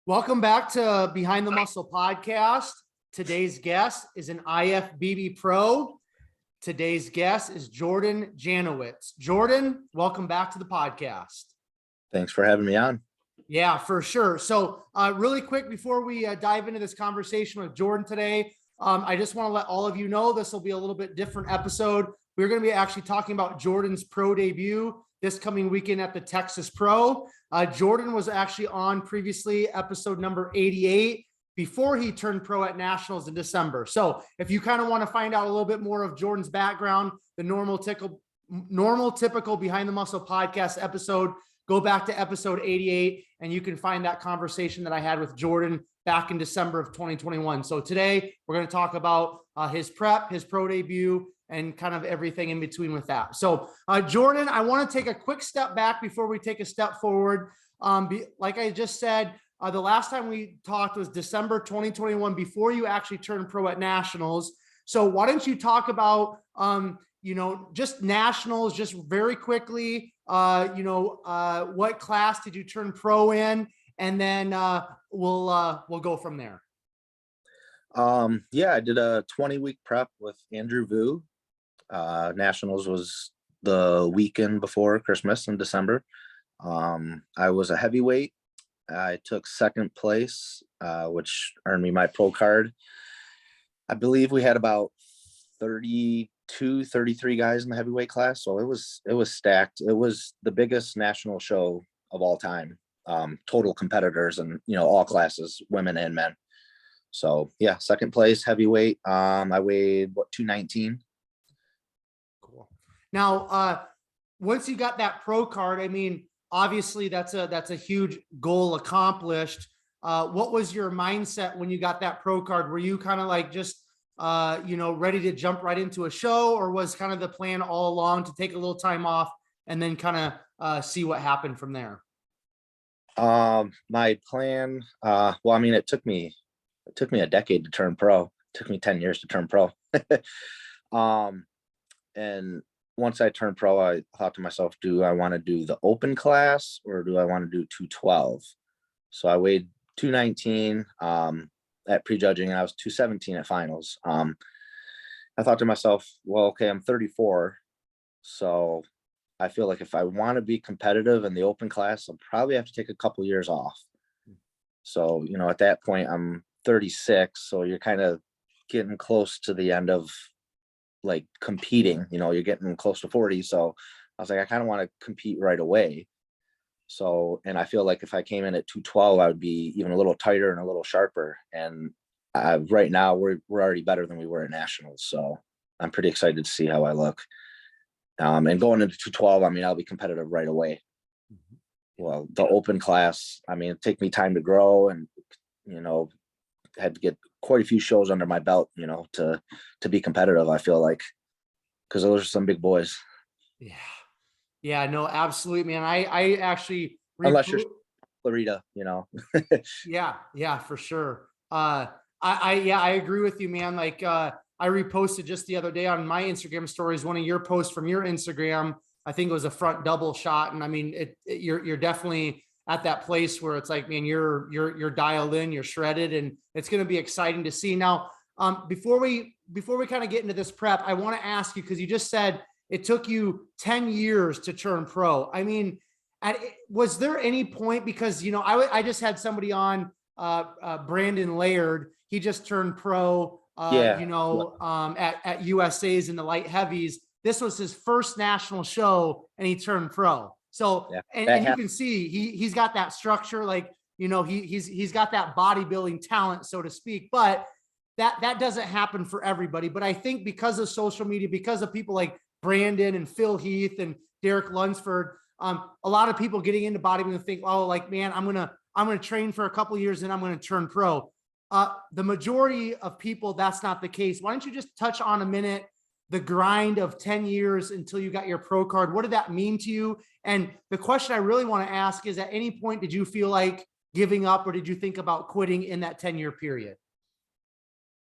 Welcome back to Behind the Muscle podcast. Today's guest is an IFBB pro. Today's guest is Jordan Janowitz. Jordan, welcome back to the podcast. Thanks for having me on. Yeah, for sure. So really quick, before we dive into this conversation with Jordan today, I just want to let all of you know this will be a little bit different episode. We're going to be actually talking about Jordan's pro debut this coming weekend at the Texas Pro. Jordan was actually on previously episode number 88 before he turned pro at Nationals in December. So if you kind of want to find out a little bit more of Jordan's background, the normal typical Behind the Muscle podcast episode, go back to episode 88 and you can find that conversation that I had with Jordan back in December of 2021. So today we're going to talk about his prep, his pro debut, and kind of everything in between with that. So Jordan, I want to take a quick step back before we take a step forward. Like I just said, the last time we talked was December 2021, before you actually turned pro at Nationals. So why don't you talk about, just Nationals, just very quickly, what class did you turn pro in? And then we'll go from there. I did a 20-week prep with Andrew Vu. Nationals was the weekend before Christmas in December. I was a heavyweight. I took second place, which earned me my pro card. I believe we had about 33 guys in the heavyweight class. So it was stacked. It was the biggest national show of all time. Total competitors and, all classes, women and men. So yeah, second place heavyweight. I weighed 219. Cool. Now, once you got that pro card, I mean, obviously that's a huge goal accomplished. What was your mindset when you got that pro card? Were you kind of like just, ready to jump right into a show, or was kind of the plan all along to take a little time off and then kind of see what happened from there? My plan, it took me a decade to turn pro. It took me 10 years to turn pro. And once I turned pro, I thought to myself, do I want to do the open class or do I want to do 212? So I weighed 219 at prejudging, and I was 217 at finals. I thought to myself, well, okay, I'm 34. So I feel like if I want to be competitive in the open class, I'll probably have to take a couple years off. So, at that point, I'm 36. So you're kind of getting close to the end of like competing, you're getting close to 40. So I was like, I kind of want to compete right away. So, and I feel like if I came in at 212, I would be even a little tighter and a little sharper. And right now we're already better than we were at Nationals. So I'm pretty excited to see how I look. And going into 212, I'll be competitive right away. Well, the open class, it took me time to grow and, had to get quite a few shows under my belt, to be competitive, I feel like, because those are some big boys. Yeah, no, absolutely, man. I actually, unless you're Florida, Yeah, for sure. I agree with you, man. Like, I reposted just the other day on my Instagram stories, one of your posts from your Instagram. I think it was a front double shot. And you're definitely at that place where it's like, man, you're dialed in, you're shredded, and it's going to be exciting to see. Now, before we kind of get into this prep, I want to ask you, because you just said it took you 10 years to turn pro. Was there any point, because, I just had somebody on, Brandon Laird, he just turned pro, at USA's in the light heavies. This was his first national show and he turned pro. So, yeah, and you can see he's got that structure, like, he's got that bodybuilding talent, so to speak, but that doesn't happen for everybody. But I think because of social media, because of people like Brandon and Phil Heath and Derek Lunsford, a lot of people getting into bodybuilding think, oh, like, man, I'm going to train for a couple of years and I'm going to turn pro. The majority of people, that's not the case. Why don't you just touch on a minute the grind of 10 years until you got your pro card? What did that mean to you? And the question I really want to ask is, at any point, did you feel like giving up, or did you think about quitting in that 10-year period?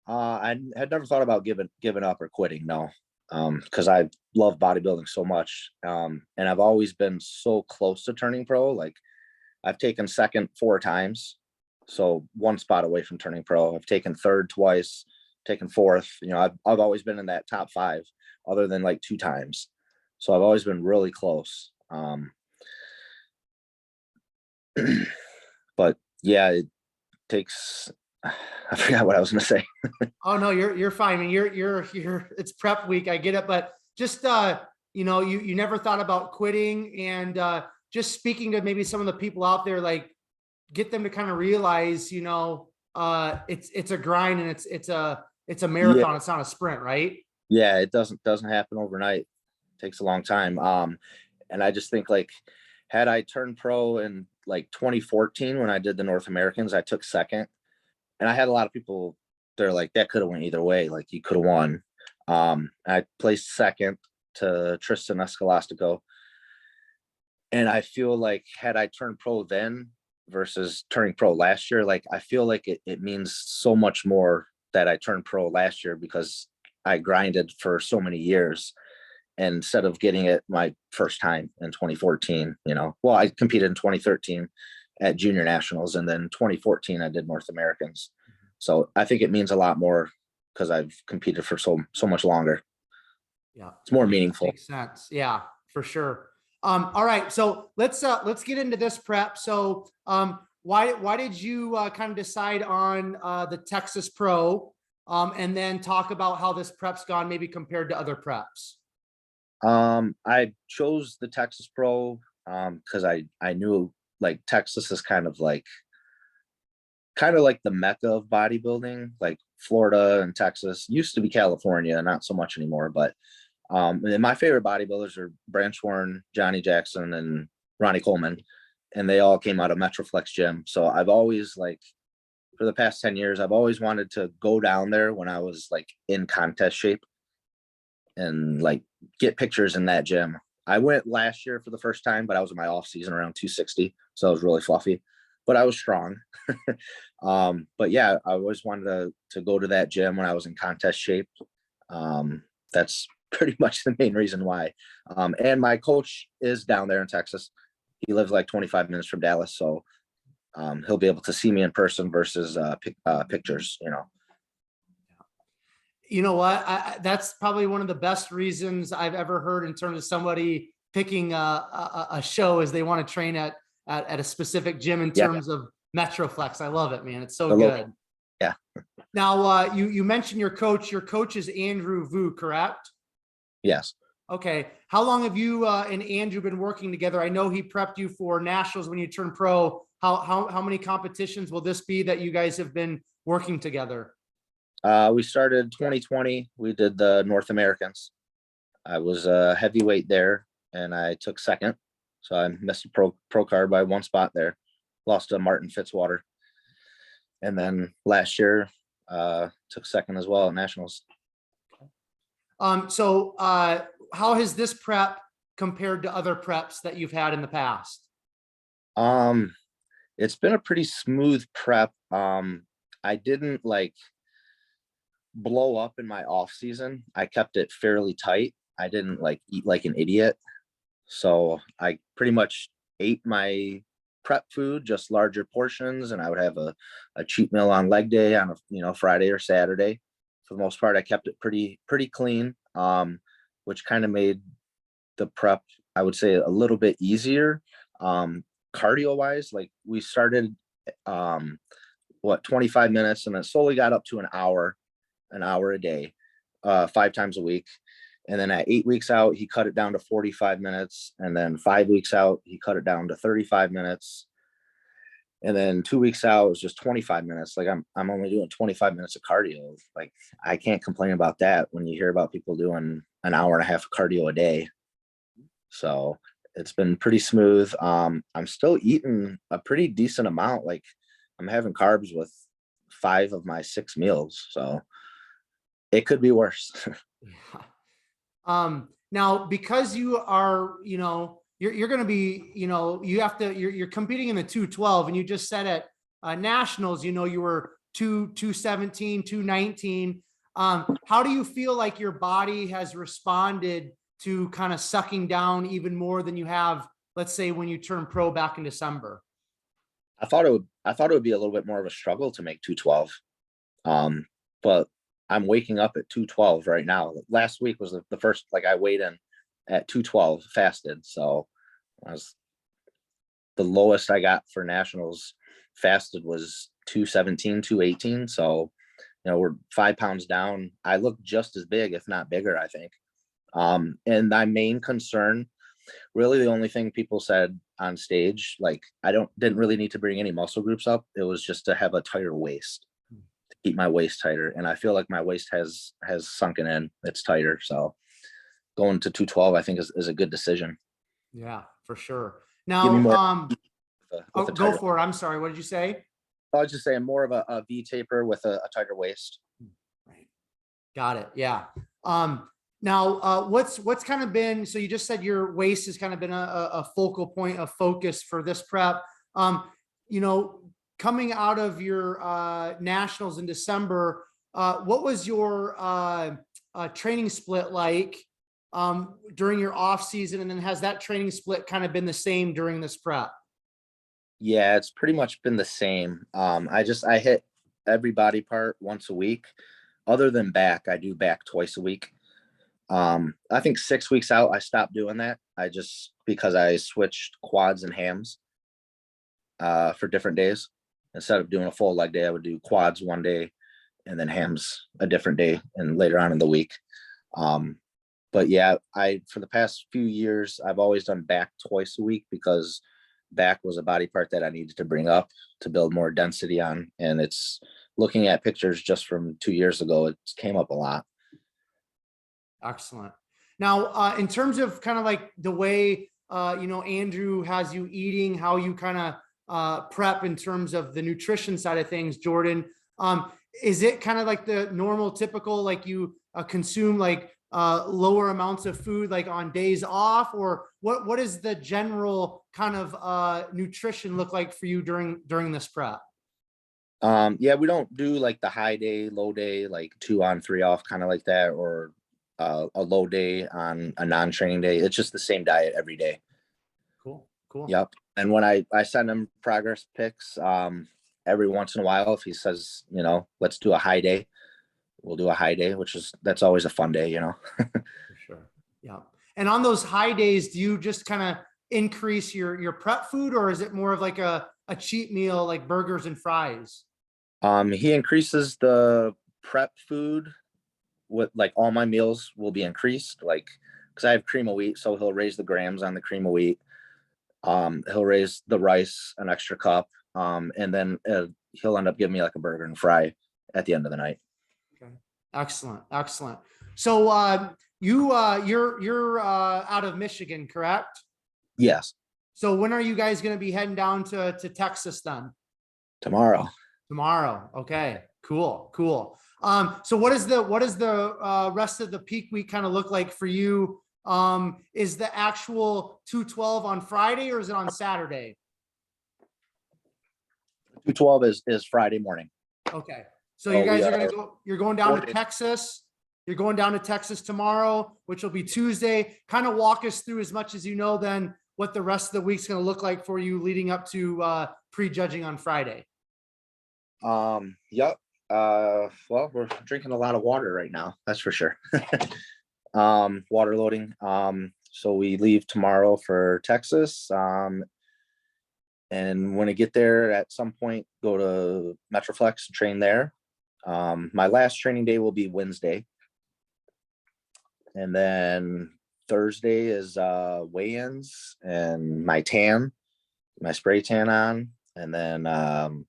I had never thought about giving up or quitting. No. Because I love bodybuilding so much. And I've always been so close to turning pro. Like, I've taken second 4 times. So one spot away from turning pro. I've taken third twice, taken fourth. You know, I've always been in that top 5 other than like 2 times. So I've always been really close. But yeah, it takes, I forgot what I was going to say. Oh no, you're fine. I mean, you're it's prep week. I get it, but just you know, you never thought about quitting, and just speaking to maybe some of the people out there, like get them to kind of realize, you know, it's a grind, and it's a marathon. Yeah, It's not a sprint, right? yeah, it doesn't happen overnight. It takes a long time. And I just think like had I turned pro in like 2014 when I did the North Americans, I took second. And I had a lot of people, they're like, that could have went either way. Like you could have won. I placed second to Tristan Escalastico. And I feel like had I turned pro then versus turning pro last year, like I feel like it means so much more that I turned pro last year because I grinded for so many years instead of getting it my first time in 2014, you know. Well, I competed in 2013 at junior nationals, and then 2014 I did North Americans. So I think it means a lot more because I've competed for so much longer. Yeah, It's more meaningful. makes sense. Yeah, for sure. All right, so let's get into this prep. So why did you kind of decide on the Texas Pro, and then talk about how this prep's gone maybe compared to other preps? I chose the Texas Pro because I knew like Texas is kind of like the Mecca of bodybuilding. Like Florida and Texas used to be California, not so much anymore. But and my favorite bodybuilders are Branch Warren, Johnny Jackson, and Ronnie Coleman, and they all came out of Metroflex Gym. So I've always like for the past 10 years, I've always wanted to go down there when I was like in contest shape and like get pictures in that gym. I went last year for the first time, but I was in my off season around 260. So I was really fluffy, but I was strong. But yeah, I always wanted to go to that gym when I was in contest shape. That's pretty much the main reason why. And my coach is down there in Texas. He lives like 25 minutes from Dallas. So he'll be able to see me in person versus pictures, you know. You know what? That's probably one of the best reasons I've ever heard in terms of somebody picking a show is they want to train at a specific gym in Yeah. terms of Metroflex. I love it, man. It's so The good. local. Yeah. Now, you mentioned your coach. Your coach is Andrew Vu, correct? Yes. Okay. How long have you and Andrew been working together? I know he prepped you for nationals when you turned pro. How many competitions will this be that you guys have been working together? We started 2020. We did the North Americans. I was a heavyweight there, and I took second. So I missed a pro card by 1 spot there. Lost to Martin Fitzwater. And then last year, took second as well at nationals. So how has this prep compared to other preps that you've had in the past? It's been a pretty smooth prep. I didn't like blow up in my off season. I kept it fairly tight. I didn't like eat like an idiot. So I pretty much ate my prep food, just larger portions, and I would have a cheat meal on leg day on a Friday or Saturday. For the most part, I kept it pretty clean, which kind of made the prep, I would say, a little bit easier. Cardio wise, like we started 25 minutes and then slowly got up to an hour a day, 5 times a week. And then at 8 weeks out, he cut it down to 45 minutes. And then 5 weeks out, he cut it down to 35 minutes. And then 2 weeks out, it was just 25 minutes. Like I'm only doing 25 minutes of cardio. Like I can't complain about that when you hear about people doing an hour and a half of cardio a day. So it's been pretty smooth. I'm still eating a pretty decent amount. Like I'm having carbs with 5 of my 6 meals. So it could be worse. Yeah. Now, because you are, you're going to be, you're competing in the 212, and you just said at nationals, you were 217, 219. How do you feel like your body has responded to kind of sucking down even more than you have, let's say, when you turn pro back in December? I thought it would be a little bit more of a struggle to make 212. But I'm waking up at 212 right now. Last week was the first, like I weighed in at 212 fasted. So I was, the lowest I got for nationals fasted was 217, 218. So, we're 5 pounds down. I look just as big, if not bigger, I think. And my main concern, really the only thing people said on stage, like didn't really need to bring any muscle groups up. It was just to have a tighter waist, to keep my waist tighter. And I feel like my waist has sunken in. It's tighter. So going to 212, I think is a good decision. Yeah, for sure. Give me Now, more with a go tighter. for it. I'm sorry. What did you say? I was just saying more of a V taper with a tighter waist. Right. Got it. Yeah. Now, what's kind of been, so you just said your waist has kind of been a focal point of focus for this prep. You know, coming out of your nationals in December, what was your training split like during your off season? And then has that training split kind of been the same during this prep? Yeah, it's pretty much been the same. I hit every body part once a week. Other than back, I do back twice a week. I think 6 weeks out, I stopped doing that. Because I switched quads and hams for different days. Instead of doing a full leg day, I would do quads one day and then hams a different day and later on in the week. But yeah, for the past few years, I've always done back twice a week because back was a body part that I needed to bring up to build more density on. And it's looking at pictures just from 2 years ago, it came up a lot. Excellent. Now, in terms of kind of like the way, Andrew has you eating, how you kind of prep in terms of the nutrition side of things, Jordan, is it kind of like the normal, typical, like you consume like lower amounts of food, like on days off, or what is the general kind of nutrition look like for you during this prep? Yeah, we don't do like the high day, low day, like 2 on 3 off, kind of like that, or a low day on a non-training day. It's just the same diet every day. Cool. Yep. And when I send him progress pics, every once in a while, if he says, let's do a high day, we'll do a high day, that's always a fun day, For sure. Yeah. And on those high days, do you just kind of increase your prep food, or is it more of like a cheat meal, like burgers and fries? He increases the prep food with, like, all my meals will be increased, like, because I have cream of wheat, so he'll raise the grams on the cream of wheat. He'll raise the rice an extra cup, and then he'll end up giving me like a burger and fry at the end of the night. Okay. Excellent. So you're out of Michigan, correct? Yes, So when are you guys going to be heading down to Texas then? tomorrow. Tomorrow. Okay, cool. So what is the rest of the peak week kind of look like for you? Is the actual 212 on Friday, or is it on Saturday? 212 is Friday morning. Okay. So you guys are going to go, you're going down to 4 days. Texas. You're going down to Texas tomorrow, which will be Tuesday. Kind of walk us through, as much as you know, then what the rest of the week's going to look like for you leading up to prejudging on Friday. Yep. Well, we're drinking a lot of water right now, that's for sure. Water loading. So we leave tomorrow for Texas. And when I get there, at some point, go to Metroflex and train there. My last training day will be Wednesday. And then Thursday is weigh-ins and my spray tan on. And then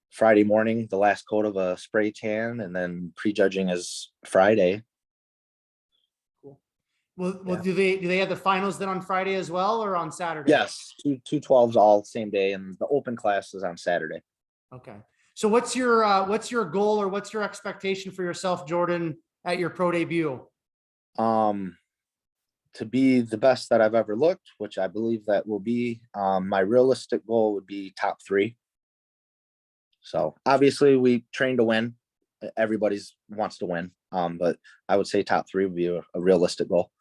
Friday morning, the last coat of a spray tan, and then prejudging is Friday. Cool. Well, Yeah. do they have the finals then on Friday as well, or on Saturday? Yes, 212s all same day, and the open class is on Saturday. Okay. So what's your goal, or what's your expectation for yourself, Jordan, at your pro debut? To be the best that I've ever looked, which I believe that will be. My realistic goal would be top 3. So obviously we train to win. Everybody's wants to win. But I would say top 3 would be a realistic goal.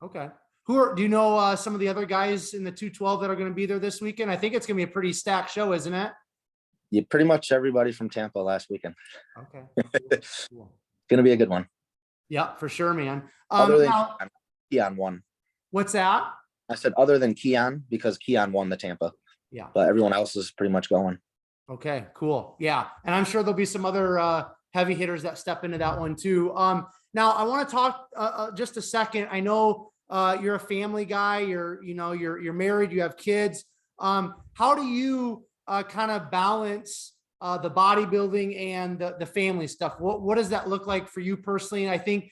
Okay. do you know some of the other guys in the 212 that are going to be there this weekend? I think it's going to be a pretty stacked show, isn't it? Yeah, pretty much everybody from Tampa last weekend. Okay. Cool. Gonna be a good one. Yeah, for sure, man. Other than Now, Keon won. what's that? I said other than Keon, because Keon won the Tampa, Yeah. but everyone else is pretty much going. Okay, cool. Yeah. And I'm sure there'll be some other heavy hitters that step into that one too. Now I want to talk just a second. I know you're a family guy, you're married, you have kids. How do you kind of balance the bodybuilding and the family stuff? What does that look like for you personally? And I think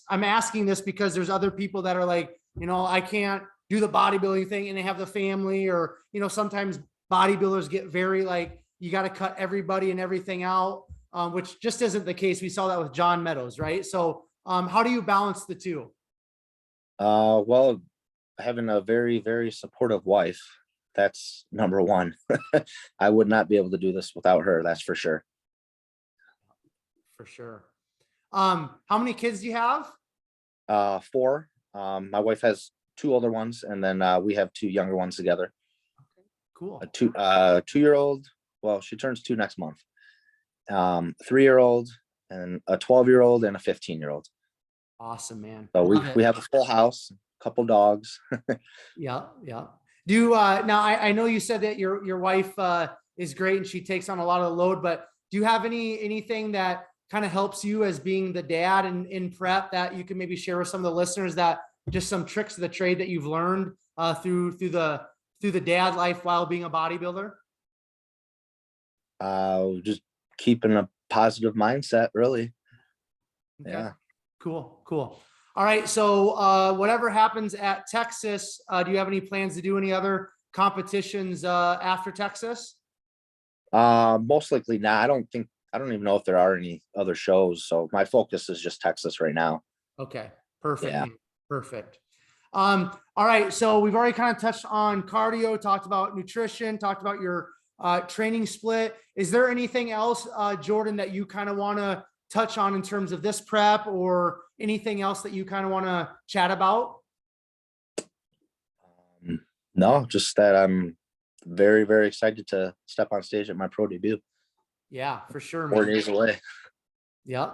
I'm asking this because there's other people that are like, I can't do the bodybuilding thing and they have the family, or, sometimes bodybuilders get very like, you got to cut everybody and everything out, which just isn't the case. We saw that with John Meadows, right? So how do you balance the two? Well, having a very, very supportive wife, that's number one. I would not be able to do this without her. That's for sure. For sure. How many kids do you have? 4. My wife has 2 older ones, and then we have 2 younger ones together. Okay, cool. A 2-year-old. Well, she turns 2 next month. 3-year-old, and a 12-year-old, and a 15-year-old. Awesome, man. So we have a full house, a couple dogs. Yeah. Do you now I know you said that your wife is great and she takes on a lot of the load, but do you have anything that kind of helps you as being the dad in prep that you can maybe share with some of the listeners, that just some tricks of the trade that you've learned through the dad life while being a bodybuilder? Just keeping a positive mindset, really. Okay. Yeah. Cool. All right. So whatever happens at Texas, do you have any plans to do any other competitions after Texas? Most likely not. I don't even know if there are any other shows. So my focus is just Texas right now. Okay. Perfect. Yeah. Perfect. All right. So we've already kind of touched on cardio, talked about nutrition, talked about your training split. Is there anything else, Jordan, that you kind of want to touch on in terms of this prep, or anything else that you kind of want to chat about? No, just that I'm very, very excited to step on stage at my pro debut. Yeah, for sure, 4 man. days away. Yeah.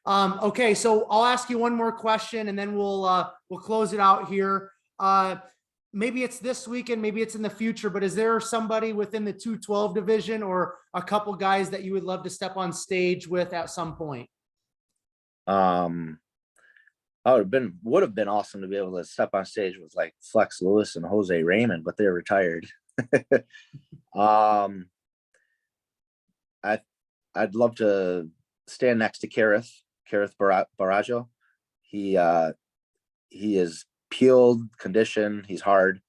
Okay, so I'll ask you one more question and then we'll close it out here. Maybe it's this weekend, maybe it's in the future, but is there somebody within the 212 division or a couple guys that you would love to step on stage with at some point? Would have been awesome to be able to step on stage with like Flex Lewis and Jose Raymond, but they're retired. I'd love to stand next to Kareth Barajo. He is peeled, conditioned, he's hard,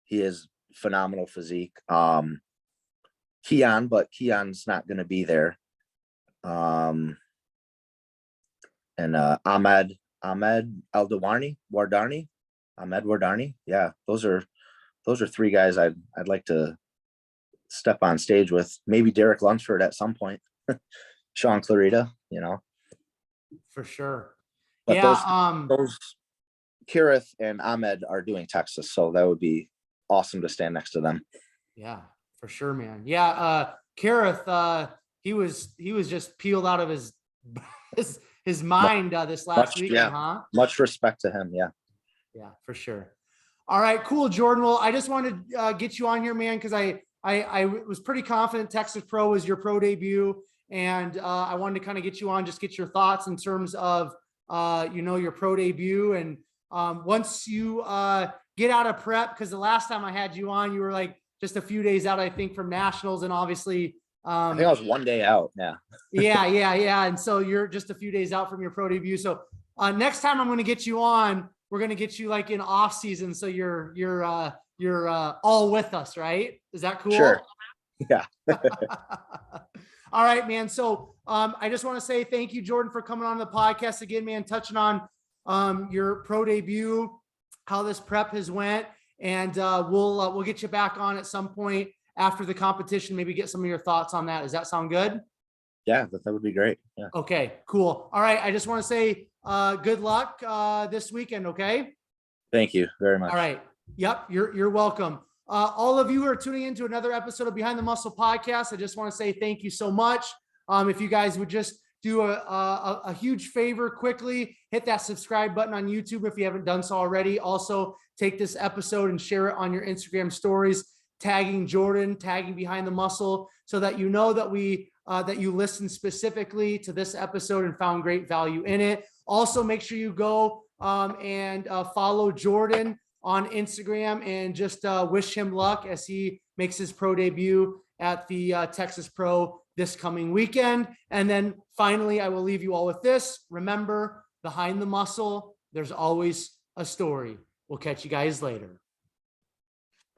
he is phenomenal physique. Keon's not going to be there. And Ahmed Wardarni. Yeah, those are 3 guys I'd like to step on stage with. Maybe Derek Lunsford at some point. Sean Clarita, For sure. But yeah. Those Kareth and Ahmed are doing Texas, so that would be awesome to stand next to them. Yeah, for sure, man. Yeah. Kareth, he was just peeled out of his mind this last weekend, huh? Much respect to him. Yeah. Yeah, for sure. All right, cool, Jordan. Well, I just wanted to get you on here, man, because I was pretty confident Texas Pro was your pro debut, and I wanted to kind of get you on, just get your thoughts in terms of your pro debut, and once you get out of prep, because the last time I had you on, you were like just a few days out, I think, from nationals, and obviously I think I was 1 day out. Yeah. And so you're just a few days out from your pro debut. So next time I'm going to get you on, we're going to get you like in off season. So you're all with us, right? Is that cool? Sure. Yeah. All right, man. So I just want to say thank you, Jordan, for coming on the podcast again, man, touching on your pro debut, how this prep has went, and we'll get you back on at some point after the competition, maybe get some of your thoughts on that. Does that sound good? Yeah, that would be great. Yeah. Okay, cool. All right. I just want to say good luck this weekend. Okay. Thank you very much. All right. Yep. You're welcome. All of you who are tuning into another episode of Behind the Muscle podcast, I just want to say thank you so much. If you guys would just do a huge favor quickly, hit that subscribe button on YouTube if you haven't done so already. Also, take this episode and share it on your Instagram stories, tagging Jordan, tagging Behind the Muscle, so that you know that that you listened specifically to this episode and found great value in it. Also, make sure you go and follow Jordan on Instagram and just wish him luck as he makes his pro debut at the Texas Pro this coming weekend. And then finally, I will leave you all with this. Remember, behind the muscle, there's always a story. We'll catch you guys later.